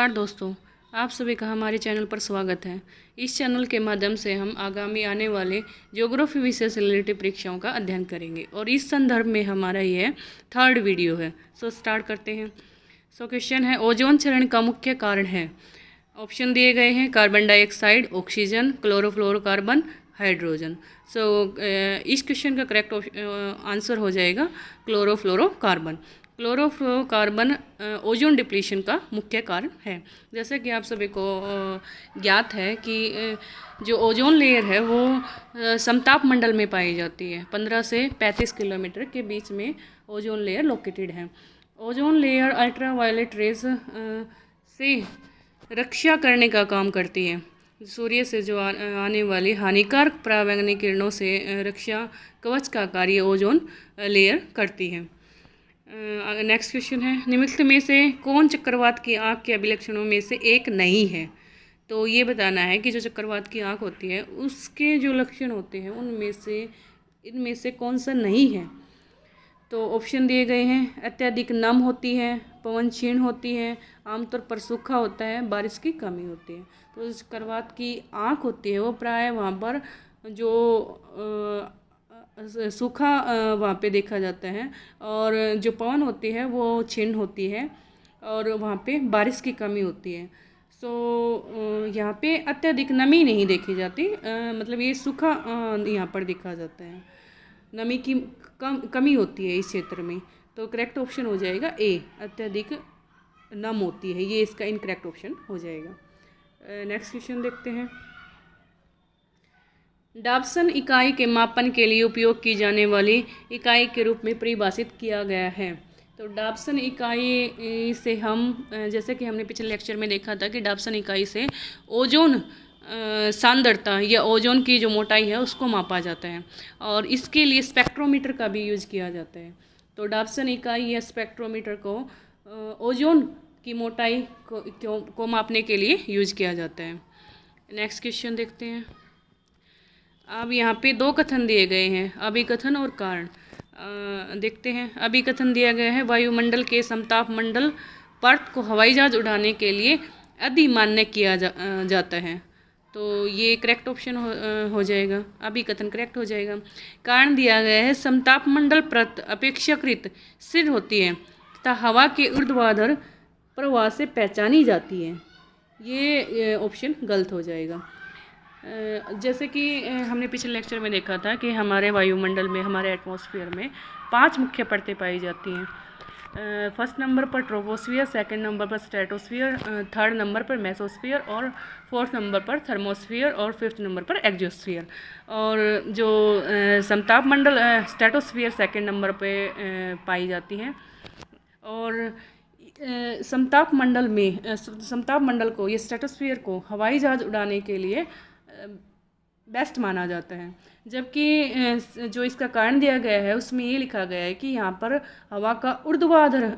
नमस्कार दोस्तों, आप सभी का हमारे चैनल पर स्वागत है। इस चैनल के माध्यम से हम आगामी आने वाले ज्योग्राफी विषय से रिलेटेड परीक्षाओं का अध्ययन करेंगे और इस संदर्भ में हमारा यह 3rd वीडियो है। स्टार्ट करते हैं। क्वेश्चन है, ओजोन क्षरण का मुख्य कारण है। ऑप्शन दिए गए हैं carbon dioxide, oxygen, chlorofluorocarbon, hydrogen. इस क्वेश्चन का करेक्ट आंसर हो जाएगा क्लोरोफ्लोरोकार्बन। क्लोरोफ्लोरोकार्बन ओजोन डिप्लीशन का मुख्य कारण है। जैसे कि आप सभी को ज्ञात है कि जो ओजोन लेयर है वो समताप मंडल में पाई जाती है। 15 से 35 किलोमीटर के बीच में ओजोन लेयर लोकेटेड है। ओजोन लेयर अल्ट्रावायलेट रेज से रक्षा करने का काम करती है। सूर्य से जो आने वाली हानिकारक परावैंगनिक किरणों से रक्षा कवच का कार्य ओजोन लेयर करती है। नेक्स्ट क्वेश्चन है, निम्नलिखित में से कौन चक्रवात की आँख के अभिलक्षणों में से एक नहीं है। तो ये बताना है कि जो चक्रवात की आँख होती है उसके जो लक्षण होते हैं इनमें से कौन सा नहीं है। तो ऑप्शन दिए गए हैं, अत्यधिक नम होती है, पवन क्षीण होती है, आमतौर पर सूखा होता है, बारिश की कमी होती है। तो चक्रवात की आँख होती है वो प्राय वहाँ पर जो सूखा वहाँ पे देखा जाता है, और जो पवन होती है वो क्षीण होती है और वहाँ पे बारिश की कमी होती है। यहाँ पे अत्यधिक नमी नहीं देखी जाती, मतलब ये सूखा यहाँ पर देखा जाता है, नमी की कमी होती है इस क्षेत्र में। तो करेक्ट ऑप्शन हो जाएगा ए, अत्यधिक नम होती है, ये इसका इनकरेक्ट ऑप्शन हो जाएगा। नेक्स्ट क्वेश्चन देखते हैं। डाप्सन इकाई के मापन के लिए उपयोग की जाने वाली इकाई के रूप में परिभाषित किया गया है। तो डाप्सन इकाई से हम, जैसे कि हमने पिछले लेक्चर में देखा था कि डाप्सन इकाई से ओजोन सांद्रता या ओजोन की जो मोटाई है उसको मापा जाता है, और इसके लिए स्पेक्ट्रोमीटर का भी यूज किया जाता है। तो डाप्सन इकाई या स्पेक्ट्रोमीटर को ओजोन की मोटाई को मापने के लिए यूज किया जाता है। नेक्स्ट क्वेश्चन देखते हैं। अब यहाँ पे 2 कथन दिए गए हैं, अभिकथन और कारण। देखते हैं। अभिकथन दिया गया है, वायुमंडल के समताप मंडल परत को हवाई जहाज उड़ाने के लिए अधिमान्य किया जाता है। तो ये करेक्ट ऑप्शन हो जाएगा, अभिकथन करेक्ट हो जाएगा। कारण दिया गया है, समताप मंडल परत अपेक्षाकृत स्थिर होती है तथा हवा के ऊर्ध्वाधर प्रवाह से पहचानी जाती है। ये ऑप्शन गलत हो जाएगा। जैसे कि हमने पिछले लेक्चर में देखा था कि हमारे वायुमंडल में, हमारे एटमॉस्फेयर में 5 मुख्य परतें पाई जाती हैं। फर्स्ट नंबर पर ट्रोपोस्फियर, सेकंड नंबर पर स्ट्रेटोस्फियर, 3rd नंबर पर मेसोस्फियर, और 4th नंबर पर थर्मोस्फियर, और 5th नंबर पर एक्सोस्फियर। और जो समताप मंडल स्ट्रेटोस्फियर 2nd नंबर पे पाई जाती हैं। और समताप मंडल को, ये स्ट्रेटोस्फियर को हवाई जहाज उड़ाने के लिए बेस्ट माना जाता है। जबकि जो इसका कारण दिया गया है उसमें ये लिखा गया है कि यहाँ पर हवा का ऊर्ध्वाधर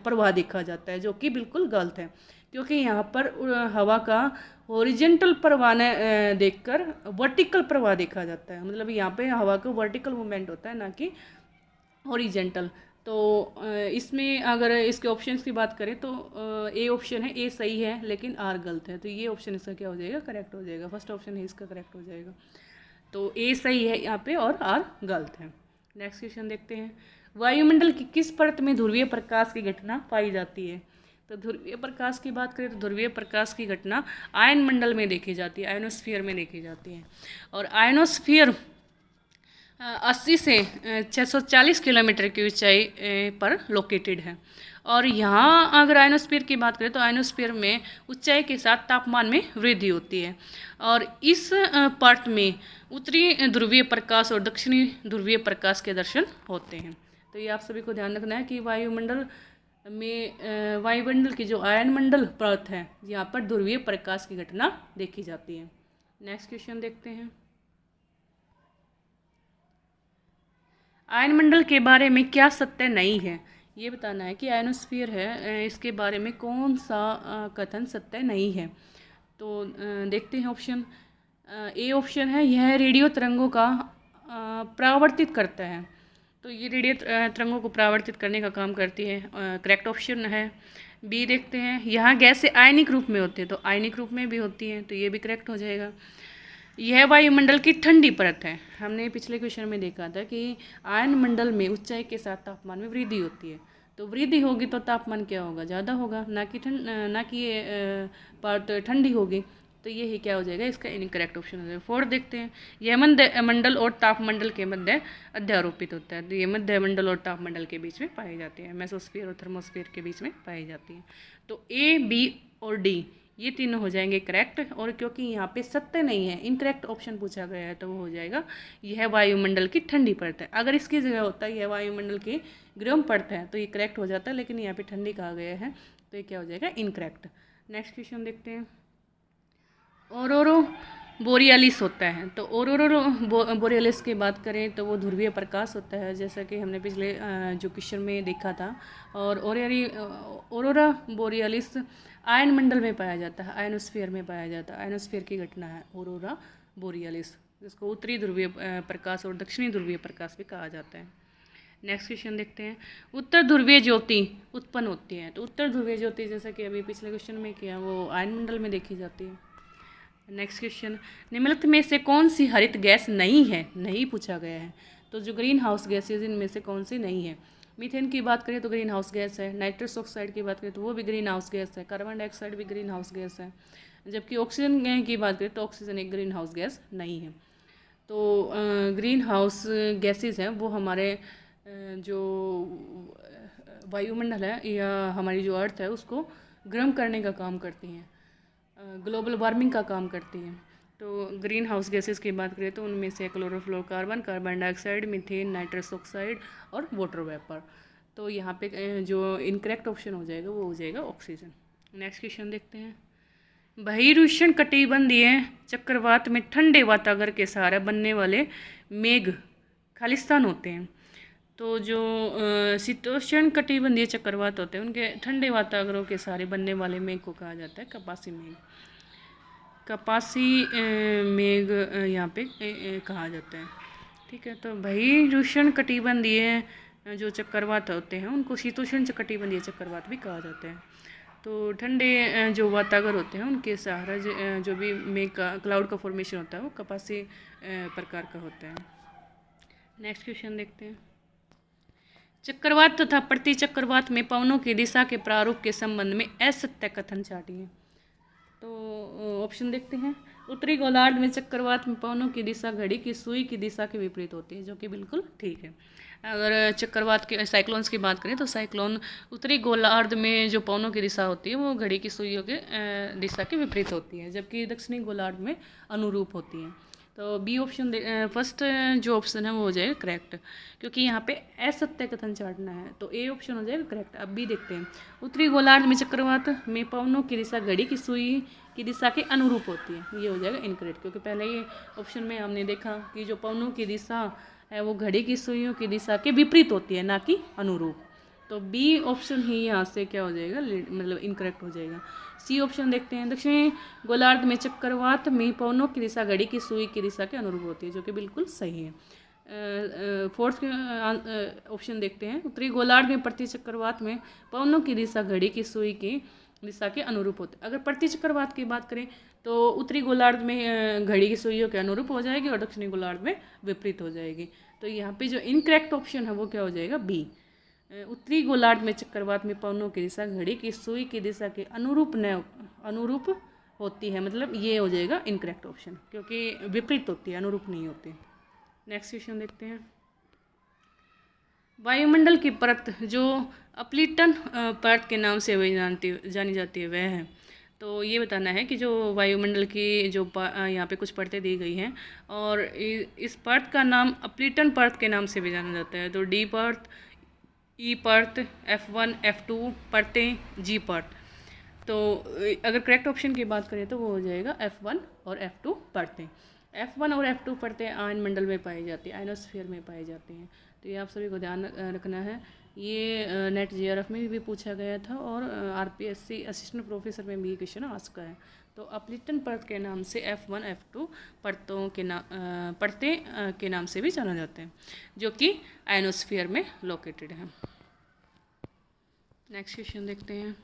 प्रवाह देखा जाता है, जो कि बिल्कुल गलत है, क्योंकि यहाँ पर हवा का हॉरिजेंटल प्रवाह देखकर वर्टिकल प्रवाह देखा जाता है। मतलब यहाँ पे हवा का वर्टिकल मूवमेंट होता है, ना कि हॉरिजेंटल। तो इसमें अगर इसके ऑप्शंस की बात करें तो ए ऑप्शन है, ए सही है लेकिन आर गलत है। तो ये ऑप्शन इसका क्या हो जाएगा, करेक्ट हो जाएगा। फर्स्ट ऑप्शन है इसका करेक्ट हो जाएगा। तो ए सही है यहाँ पे और आर गलत है। नेक्स्ट क्वेश्चन देखते हैं। वायुमंडल की किस परत में ध्रुवीय प्रकाश की घटना पाई जाती है। तो ध्रुवीय प्रकाश की बात करें तो ध्रुवीय प्रकाश की घटना आयन मंडल में देखी जाती है, आयनोस्फीयर में देखी जाती है। और आयनोस्फीयर 80 से 640 किलोमीटर की ऊंचाई पर लोकेटेड है। और यहाँ अगर आयनोस्फीयर की बात करें तो आयनोस्फीयर में ऊंचाई के साथ तापमान में वृद्धि होती है, और इस परत में उत्तरी ध्रुवीय प्रकाश और दक्षिणी ध्रुवीय प्रकाश के दर्शन होते हैं। तो ये आप सभी को ध्यान रखना है कि वायुमंडल की जो आयनमंडल परत है यहाँ पर ध्रुवीय प्रकाश की घटना देखी जाती है। नेक्स्ट क्वेश्चन देखते हैं। आयनमंडल के बारे में क्या सत्य नहीं है। ये बताना है कि आयनोस्फीयर है, इसके बारे में कौन सा कथन सत्य नहीं है। तो देखते हैं ऑप्शन। ए ऑप्शन है, यह रेडियो तरंगों का परावर्तित करता है। तो ये रेडियो तरंगों को परावर्तित करने का काम करती है। करेक्ट ऑप्शन है बी। देखते हैं, यहाँ गैसें आयनिक रूप में होती है, तो आयनिक रूप में भी होती हैं, तो ये भी करेक्ट हो जाएगा। यह वायुमंडल की ठंडी परत है। हमने पिछले क्वेश्चन में देखा था कि आयन मंडल में ऊंचाई के साथ तापमान में वृद्धि होती है, तो वृद्धि होगी तो तापमान क्या होगा, ज़्यादा होगा, ना कि ये परत ठंडी होगी। तो ये ही क्या हो जाएगा, इसका इनकरेक्ट ऑप्शन हो जाएगा। 4 देखते हैं, यह मध्य मंडल और तापमंडल के मध्य अध्यारोपित होता है, तो ये मध्य मंडल और तापमंडल के बीच में पाई जाती है, मेसोस्फीयर और थर्मोस्फीयर के बीच में पाई जाती है। तो ए, बी और डी ये तीनों हो जाएंगे करेक्ट। और क्योंकि यहाँ पे सत्य नहीं है, इनकरेक्ट ऑप्शन पूछा गया है, तो वो हो जाएगा यह वायुमंडल की ठंडी परत है। अगर इसकी जगह होता है यह वायुमंडल की गर्म परत है, तो ये करेक्ट हो जाता है, लेकिन यहाँ पे ठंडी कहा गया है, तो ये क्या हो जाएगा, इनकरेक्ट। नेक्स्ट क्वेश्चन देखते हैं, ऑरोरो बोरियालिस होता है। तो ऑरोरो बोरियालिस की बात करें तो वो ध्रुवीय प्रकाश होता है, जैसा कि हमने पिछले जो क्वेश्चन में देखा था। और ऑरोरा बोरियालिस आयन मंडल में पाया जाता है, आयनोस्फीयर में पाया जाता है, आयनोस्फीयर की घटना है ऑरोरा बोरियालिस, जिसको उत्तरी ध्रुवीय प्रकाश और दक्षिणी ध्रुवीय प्रकाश भी कहा जाता है। नेक्स्ट क्वेश्चन देखते हैं, उत्तर ध्रुवीय ज्योति उत्पन्न होती है। तो उत्तर ध्रुवीय ज्योति जैसा कि अभी पिछले क्वेश्चन में किया, वो आयन मंडल में देखी जाती है। नेक्स्ट क्वेश्चन, निम्नलिखित में से कौन सी हरित गैस नहीं है, नहीं पूछा गया है। तो जो ग्रीन हाउस गैसेज इनमें से कौन सी नहीं है। मीथेन की बात करें तो ग्रीन हाउस गैस है, नाइट्रस ऑक्साइड की बात करें तो वो भी ग्रीन हाउस गैस है, कार्बन डाइऑक्साइड भी ग्रीन हाउस गैस है, जबकि ऑक्सीजन की बात करें तो ऑक्सीजन एक ग्रीन हाउस गैस नहीं है। तो ग्रीन हाउस गैसेज हैं वो हमारे जो वायुमंडल है या हमारी जो अर्थ है उसको गर्म करने का काम करती हैं, ग्लोबल वार्मिंग का काम करती हैं। तो ग्रीन हाउस गैसेस की बात करें तो उनमें से chlorofluorocarbon, carbon dioxide, methane, nitrous oxide और वाटर वेपर। तो यहाँ पे जो इनकरेक्ट ऑप्शन हो जाएगा वो हो जाएगा ऑक्सीजन। नेक्स्ट क्वेश्चन देखते हैं, बहिरुष्ण कटिबंधीय चक्रवात में ठंडे वातावरण के सहारे बनने वाले मेघ खालिस्तान होते हैं। तो जो शीतोष्ण कटिबंधीय चक्रवात होते हैं उनके ठंडे वातावरण के सहारे बनने वाले मेघ को कहा जाता है कपासी मेघ। कपासी मेघ यहाँ पे कहा जाता है, ठीक है। तो बहिरुष्ण कटिबंधीय जो चक्रवात होते हैं उनको शीतोष्ण कटिबंधीय चक्रवात भी कहा जाता है। तो ठंडे जो वातावरण होते हैं उनके सहारा जो भी मेघ का क्लाउड का फॉर्मेशन होता है वो कपासी प्रकार का होता है। नेक्स्ट क्वेश्चन देखते हैं, चक्रवात तथा प्रति चक्रवात में पवनों की दिशा के प्रारूप के संबंध में असत्य कथन चाटिए। तो ऑप्शन देखते हैं, उत्तरी गोलार्ध में चक्रवात में पवनों की दिशा घड़ी की सुई की दिशा के विपरीत होती है, जो कि बिल्कुल ठीक है। अगर चक्रवात के साइक्लोन्स की बात करें तो साइक्लोन उत्तरी गोलार्ध में जो पवनों की दिशा होती है वो घड़ी की सुइयों के दिशा के विपरीत होती है, जबकि दक्षिणी गोलार्ध में अनुरूप होती है। तो बी ऑप्शन फर्स्ट जो ऑप्शन है वो हो जाएगा करेक्ट, क्योंकि यहाँ पे असत्य कथन चाटना है, तो ए ऑप्शन हो जाएगा करेक्ट। अब बी देखते हैं, उत्तरी गोलार्ध में चक्रवात में पवनों की दिशा घड़ी की सुई की दिशा के अनुरूप होती है, ये हो जाएगा इनकरेक्ट, क्योंकि पहले ये ऑप्शन में हमने देखा कि जो पवनों की दिशा है वो घड़ी की सुइयों की दिशा के विपरीत होती है, ना कि अनुरूप। तो बी ऑप्शन ही यहाँ से क्या हो जाएगा, मतलब इनकरेक्ट हो जाएगा। सी ऑप्शन देखते हैं, दक्षिणी गोलार्ध में चक्रवात में पवनों की दिशा घड़ी की सुई की दिशा के अनुरूप होती है, जो कि बिल्कुल सही है। फोर्थ ऑप्शन देखते हैं, उत्तरी गोलार्ध में प्रति चक्रवात में पवनों की दिशा घड़ी की सुई की दिशा के अनुरूप होते हैं। अगर प्रति चक्रवात की बात करें तो उत्तरी गोलार्ध में घड़ी की सुइयों के अनुरूप हो जाएगी और दक्षिणी गोलार्ध में विपरीत हो जाएगी। तो यहाँ पे जो इनकरेक्ट ऑप्शन है वो क्या हो जाएगा, बी। उत्तरी गोलार्ध में चक्रवात में पवनों की दिशा घड़ी की सुई की दिशा के अनुरूप होती है, मतलब ये हो जाएगा इनकरेक्ट ऑप्शन, क्योंकि विपरीत होती है, अनुरूप नहीं होती। नेक्स्ट क्वेश्चन देखते हैं, वायुमंडल की परत जो अपलिटन परत के नाम से जानी जाती है वह है। तो ये बताना है कि जो वायुमंडल की जो यहाँ पे कुछ परतें दी गई हैं और इस परत का नाम अपलिटन परत के नाम से भी जाना जाता है। तो डी परत, ई परत, F1, F2 परतें, जी परत। तो अगर करेक्ट ऑप्शन की बात करें तो वो हो जाएगा F1 और F2 परतें। F1 और F2 परतें आयन मंडल में पाई जाती है, आयनोस्फीयर में पाई जाती हैं। तो ये आप सभी को ध्यान रखना है ये नेट जेआरएफ में भी पूछा गया था और आरपीएससी असिस्टेंट प्रोफेसर में भी ये क्वेश्चन आ चुका है। तो अपलिटन परत के नाम से F1 F2 परतों के परतें के नाम से भी जाना जाते हैं, जो कि आयनोस्फीयर में लोकेटेड है। नेक्स्ट क्वेश्चन देखते हैं।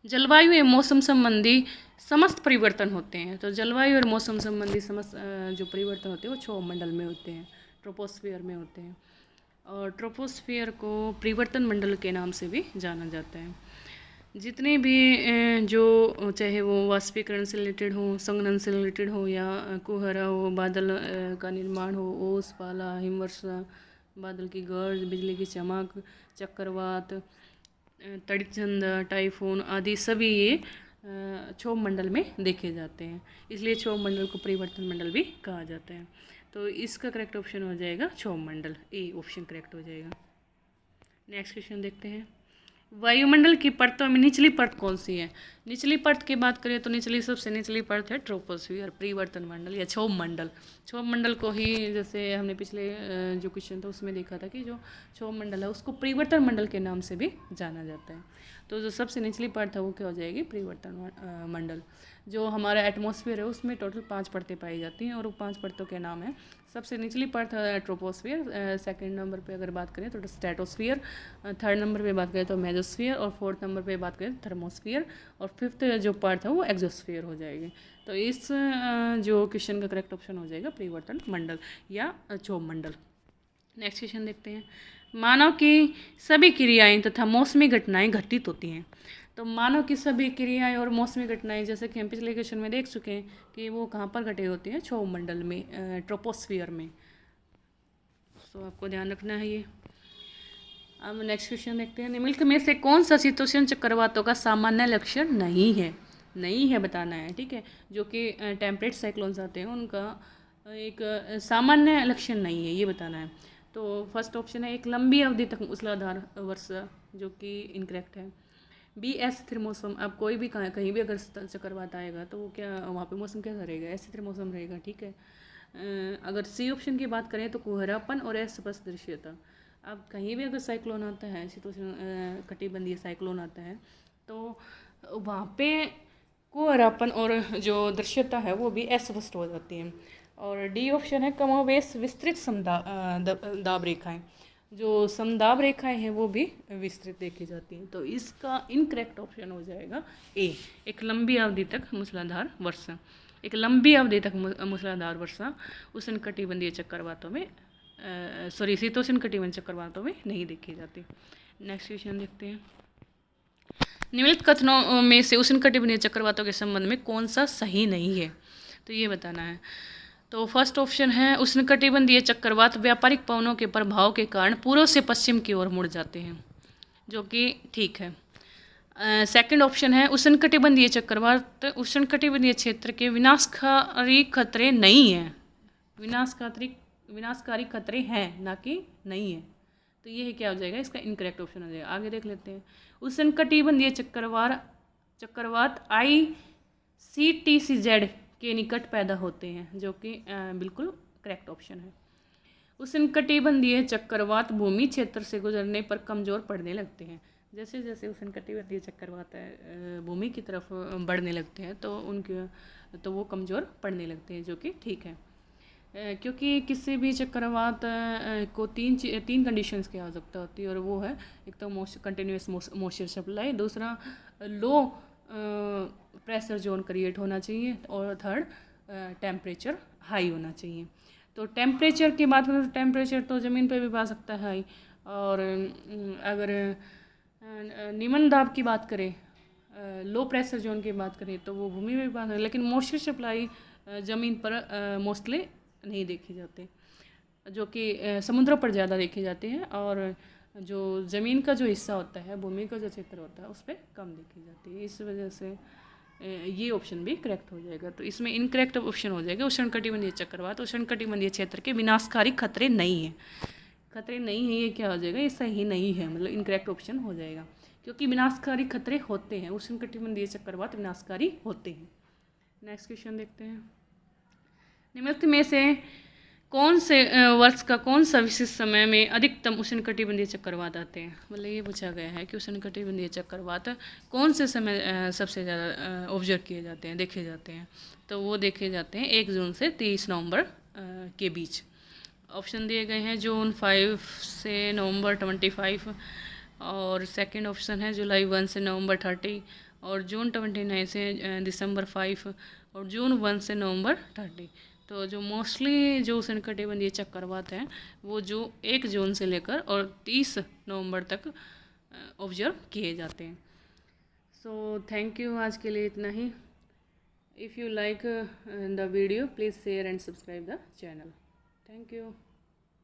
जलवायु एवं मौसम संबंधी समस्त परिवर्तन होते हैं। तो जलवायु और मौसम संबंधी समस्त जो परिवर्तन होते हैं वो क्षोभ मंडल में होते हैं, ट्रोपोस्फियर में होते हैं। और ट्रोपोस्फियर को परिवर्तन मंडल के नाम से भी जाना जाता है। जितने भी जो चाहे वो वाष्पीकरण से रिलेटेड हो, संघनन से रिलेटेड हो, या कुहरा हो, बादल का निर्माण हो, ओस, पाला, हिमवर्षा, बादल की गर्ज, बिजली की चमक, चक्रवात, तड़ित टाइफून आदि सभी ये क्षोभ मंडल में देखे जाते हैं, इसलिए क्षोभ मंडल को परिवर्तन मंडल भी कहा जाता है। तो इसका करेक्ट ऑप्शन हो जाएगा क्षोभ मंडल, ए ऑप्शन करेक्ट हो जाएगा। नेक्स्ट क्वेश्चन देखते हैं। वायुमंडल की परतों में निचली परत कौन सी है? निचली परत की बात करें तो सबसे निचली परत है ट्रोपोस्फियर, परिवर्तन मंडल या क्षोभ मंडल। क्षोभ मंडल को ही जैसे हमने पिछले जो क्वेश्चन था उसमें देखा था कि जो क्षोभ मंडल है उसको परिवर्तन मंडल के नाम से भी जाना जाता है। तो जो सबसे निचली परत है वो क्या हो जाएगी? परिवर्तन मंडल। जो हमारा एटमॉस्फेयर है उसमें टोटल 5 परतें पाई जाती हैं और वो 5 परतों के नाम है। सबसे निचली परत है ट्रोपोस्फियर, सेकंड नंबर पे अगर बात करें तो स्ट्रेटोस्फियर, थर्ड नंबर पे बात करें तो मेजोस्फियर, और फोर्थ नंबर पे बात करें तो थर्मोस्फियर, और फिफ्थ जो परत है वो एक्सोस्फियर हो जाएगी। तो इस जो क्वेश्चन का करेक्ट ऑप्शन हो जाएगा परिवर्तन मंडल या क्षोभ मंडल। नेक्स्ट क्वेश्चन देखते हैं। मानव की सभी क्रियाएं तथा मौसमी घटनाएं घटित होती हैं। तो मानव की सभी क्रियाएं और मौसमी घटनाएं जैसे कि हम पिछले क्वेश्चन में देख चुके हैं कि वो कहाँ पर घटित होती हैं? क्षोभ मंडल में, ट्रोपोस्फियर में। तो आपको ध्यान रखना है ये। अब नेक्स्ट क्वेश्चन देखते हैं। निम्नलिखित में से कौन सा शीतोष्ण चक्रवातों का सामान्य लक्षण नहीं है? नहीं है बताना है, ठीक है। जो कि टेम्परेट साइक्लोन्स आते हैं उनका एक सामान्य लक्षण नहीं है, ये बताना है। तो फर्स्ट ऑप्शन है एक लंबी अवधि तक मूसलाधार वर्षा, जो कि इनकरेक्ट है। बी अस्थिर मौसम। अब कोई भी कहीं भी अगर चक्रवात आएगा तो वो क्या वहाँ पे मौसम कैसा रहेगा? अस्थिर मौसम रहेगा, ठीक है। अगर सी ऑप्शन की बात करें तो कोहरापन और अस्पष्ट दृश्यता। अब कहीं भी अगर साइक्लोन आता है, शीतोष्ण कटिबंधीय साइक्लोन आता है, तो वहाँ पे कोहरापन और जो दृश्यता है वो भी अस्पष्ट हो जाती है। और डी ऑप्शन है कमोवेश विस्तृत दाब रेखाएं। जो समदाब रेखाएं हैं वो भी विस्तृत देखी जाती हैं। तो इसका इनकरेक्ट ऑप्शन हो जाएगा ए, एक लंबी अवधि तक मूसलाधार वर्षा। एक लंबी अवधि तक मूसलाधार वर्षा उष्णकटिबंधीय चक्रवातों में शीतोष्ण कटिबंधीय चक्रवातों में नहीं देखी जाती। नेक्स्ट क्वेश्चन देखते हैं। निम्नलिखित कथनों में से उष्णकटिबंधीय चक्रवातों के संबंध में कौन सा सही नहीं है? तो ये बताना है। तो फर्स्ट ऑप्शन है उष्णकटिबंधीय चक्रवात व्यापारिक पवनों के प्रभाव के कारण पूर्व से पश्चिम की ओर मुड़ जाते हैं, जो कि ठीक है। सेकंड ऑप्शन है उष्णकटिबंधीय चक्रवात उष्णकटिबंधीय क्षेत्र के विनाशकारी खतरे नहीं हैं। विनाशकारी खतरे हैं, ना कि नहीं है। तो ये क्या हो जाएगा? इसका इनकरेक्ट ऑप्शन हो जाएगा। आगे देख लेते हैं। उष्णकटिबंधीय चक्रवात ICTCZ के निकट पैदा होते हैं, जो कि बिल्कुल करेक्ट ऑप्शन है। उष्णकटिबंधीय चक्रवात भूमि क्षेत्र से गुजरने पर कमज़ोर पड़ने लगते हैं। जैसे जैसे उष्णकटिबंधीय चक्रवात भूमि की तरफ बढ़ने लगते हैं तो वो कमज़ोर पड़ने लगते हैं, जो कि ठीक है। क्योंकि किसी भी चक्रवात को तीन कंडीशंस की आवश्यकता होती है, और वो है एक तो कंटिन्यूस मॉइस्चर सप्लाई, दूसरा लो प्रेशर जोन क्रिएट होना चाहिए, और थर्ड टेम्परेचर हाई होना चाहिए। तो टेम्परेचर की बात करें तो टेम्परेचर तो ज़मीन पे भी पा सकता है हाई, और अगर निम्न दाब की बात करें, लो प्रेशर जोन की बात करें तो वो भूमि में भी पा सकते हैं। लेकिन मॉइस्चर सप्लाई ज़मीन पर मोस्टली नहीं देखे जाते, जो कि समुद्रों पर ज़्यादा देखे जाते हैं, और जो ज़मीन का जो हिस्सा होता है, भूमि का जो क्षेत्र होता है उस पर कम देखी जाती है। इस वजह से ये ऑप्शन भी करेक्ट हो जाएगा। तो इसमें इनकरेक्ट ऑप्शन हो जाएगा उष्णकटिबंधीय चक्रवात उष्णकटिबंधीय क्षेत्र के विनाशकारी खतरे नहीं है। खतरे नहीं है, ये क्या हो जाएगा? ये सही नहीं है, मतलब इनकरेक्ट ऑप्शन हो जाएगा, क्योंकि विनाशकारी खतरे होते हैं। उष्णकटिबंधीय चक्रवात विनाशकारी होते हैं। नेक्स्ट क्वेश्चन देखते हैं। निम्नलिखित में से कौन से वर्ष का कौन सा विशेष समय में अधिकतम उष्णकटिबंधीय चक्रवात आते हैं। मतलब ये पूछा गया है कि उष्णकटिबंधीय चक्रवात कौन से समय सबसे ज़्यादा ऑब्जर्व किए जाते हैं, देखे जाते हैं। तो वो देखे जाते हैं 1 जून से 30 नवंबर के बीच। ऑप्शन दिए गए हैं जून 5 से नवंबर 25, और सेकंड ऑप्शन है जुलाई 1 से नवंबर 30, और जून 29 से दिसंबर 5, और जून 1 से नवंबर 30। तो जो मोस्टली जो उष्णकटिबंधीय चक्रवात हैं वो जो 1 जून से लेकर और 30 नवंबर तक ऑब्जर्व किए जाते हैं। सो थैंक यू, आज के लिए इतना ही। If you like the video please share and subscribe the channel. Thank you.